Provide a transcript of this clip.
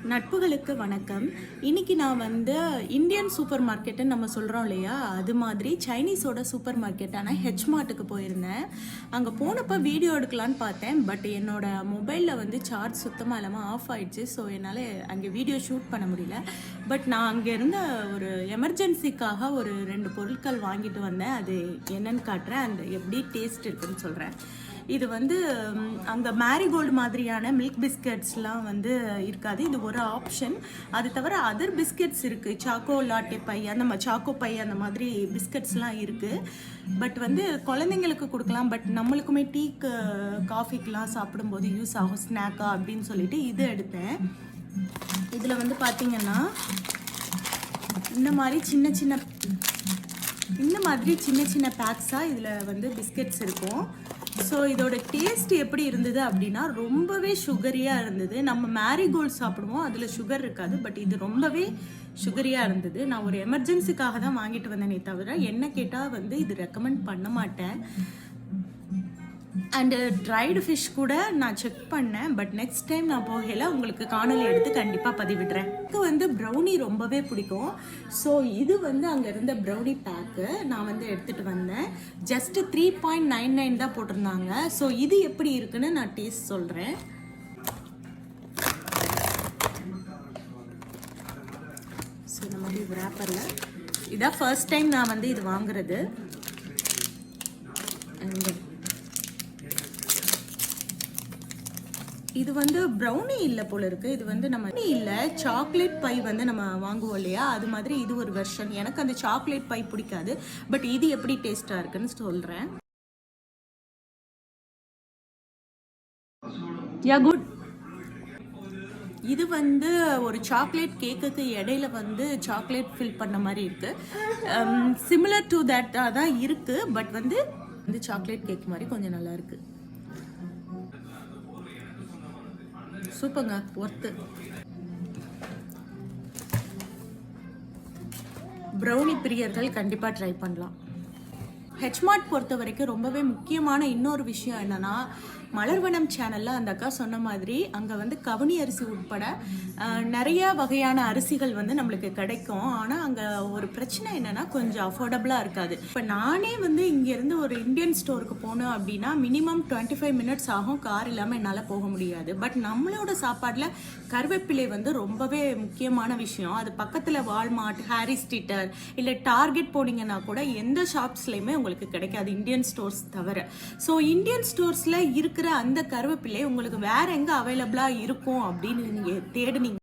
நட்புகளுக்கு வணக்கம். இன்னைக்கு நான் வந்து இந்தியன் சூப்பர் மார்க்கெட்டுன்னு நம்ம சொல்கிறோம் இல்லையா, அது மாதிரி சைனீஸோட சூப்பர் மார்க்கெட்டான ஹெச்மார்ட்டுக்கு போயிருந்தேன். அங்கே போனப்போ வீடியோ எடுக்கலான்னு பார்த்தேன். பட் என்னோட மொபைலில் வந்து சார்ஜ் சுத்தமாக இல்லாமல் ஆஃப் ஆயிடுச்சு. ஸோ என்னால் அங்கே வீடியோ ஷூட் பண்ண முடியல. பட் நான் அங்கே இருந்த ஒரு எமர்ஜென்சிக்காக ஒரு 2 பொருட்கள் வாங்கிட்டு வந்தேன். அது என்னன்னு காட்டுறேன், அந்த எப்படி டேஸ்ட் இருக்குன்னு சொல்கிறேன். இது வந்து அங்கே மேரிகோல்டு மாதிரியான மில்க் பிஸ்கட்ஸ்லாம் வந்து இருக்காது. இது ஒரு ஆப்ஷன். அது தவிர அதர் பிஸ்கட்ஸ் இருக்குது. சாக்கோ லாட்டே பை, அந்த சாக்கோ பை அந்த மாதிரி பிஸ்கட்ஸ்லாம் இருக்குது. பட் வந்து குழந்தைங்களுக்கு கொடுக்கலாம். பட் நம்மளுக்குமே டீக்கு காஃபிக்கெலாம் சாப்பிடும்போது யூஸ் ஆகும் ஸ்நாக்கா அப்படின்னு சொல்லிட்டு இது எடுத்தேன். இதில் வந்து பார்த்திங்கன்னா இந்த மாதிரி சின்ன சின்ன பேக்ஸாக இதில் வந்து பிஸ்கட்ஸ் இருக்கும். ஸோ இதோட டேஸ்ட் எப்படி இருந்தது அப்படின்னா ரொம்பவே சுகரியாக இருந்தது. நம்ம மேரிகோல்டு சாப்பிடுவோம், அதில் சுகர் இருக்காது. பட் இது ரொம்பவே சுகரியாக இருந்தது. நான் ஒரு எமர்ஜென்சிக்காக தான் வாங்கிட்டு வந்தேனே தவிர என்ன கேட்டால் வந்து இது ரெக்கமெண்ட் பண்ண மாட்டேன். அண்டு ட்ரைடு ஃபிஷ் கூட நான் செக் பண்ணேன். பட் நெக்ஸ்ட் டைம் நான் போகல உங்களுக்கு காணொலி எடுத்து கண்டிப்பாக பதிவிடுறேன். எனக்கு வந்து ப்ரௌனி ரொம்பவே பிடிக்கும். ஸோ இது வந்து அங்கே இருந்த ப்ரௌனி பேக்கு நான் வந்து எடுத்துகிட்டு வந்தேன். ஜஸ்ட்டு 3.99 தான் போட்டிருந்தாங்க. ஸோ இது எப்படி இருக்குன்னு நான் டேஸ்ட் சொல்கிறேன். ஸோ இந்த மாதிரி ரேப்பரில் இதான் ஃபர்ஸ்ட் டைம் நான் வந்து இது வாங்குறது. இது வந்து ப்ரௌனி இல்லை போல இருக்குது. இது வந்து நம்ம இல்லை சாக்லேட் பை வந்து நம்ம வாங்குவோம் இல்லையா, அது மாதிரி இது ஒரு வெர்ஷன். எனக்கு அந்த சாக்லேட் பை பிடிக்காது. பட் இது எப்படி டேஸ்ட்டாக இருக்குன்னு சொல்கிறேன். குட். இது வந்து ஒரு சாக்லேட் கேக்குக்கு இடையில வந்து சாக்லேட் ஃபில் பண்ண மாதிரி இருக்குது. சிமிலர் டு தட் தான் இருக்குது. பட் வந்து இந்த சாக்லேட் கேக் மாதிரி கொஞ்சம் நல்லா இருக்குது. சூப்பர்ங்க, ஒர்த்து. ப்ரௌனி பிரியர்கள் கண்டிப்பாக ட்ரை பண்ணலாம். ஹெச்மார்ட் பொறுத்த வரைக்கும் ரொம்பவே முக்கியமான இன்னொரு விஷயம் என்னன்னா, மலர்வனம் சேனலில் அந்த அக்கா சொன்ன மாதிரி அங்கே வந்து கவுனி அரிசி உட்பட நிறைய வகையான அரிசிகள் வந்து நம்மளுக்கு கிடைக்கும். ஆனால் அங்கே ஒரு பிரச்சனை என்னென்னா கொஞ்சம் அஃபோர்டபுளாக இருக்காது. இப்போ நானே வந்து இங்கேருந்து ஒரு இந்தியன் ஸ்டோருக்கு போனோம் அப்படின்னா மினிமம் 25 மினிட்ஸ் ஆகும். கார் இல்லாமல் என்னால் போக முடியாது. பட் நம்மளோட சாப்பாடில் கருவேப்பிலை வந்து ரொம்பவே முக்கியமான விஷயம். அது பக்கத்தில் வால்மார்ட், ஹாரிஸ் தியேட்டர் இல்லை டார்கெட் போனீங்கன்னா கூட எந்த ஷாப்ஸ்லையுமே உங்களுக்கு கிடைக்காது இந்தியன் ஸ்டோர்ஸ் தவிர. ஸோ இந்தியன் ஸ்டோர்ஸில் இருக்கிற அந்த கருவேப்பிலை உங்களுக்கு வேற எங்கே அவைலபிளாக இருக்கும் அப்படின்னு நீங்கள் தேடுனீங்க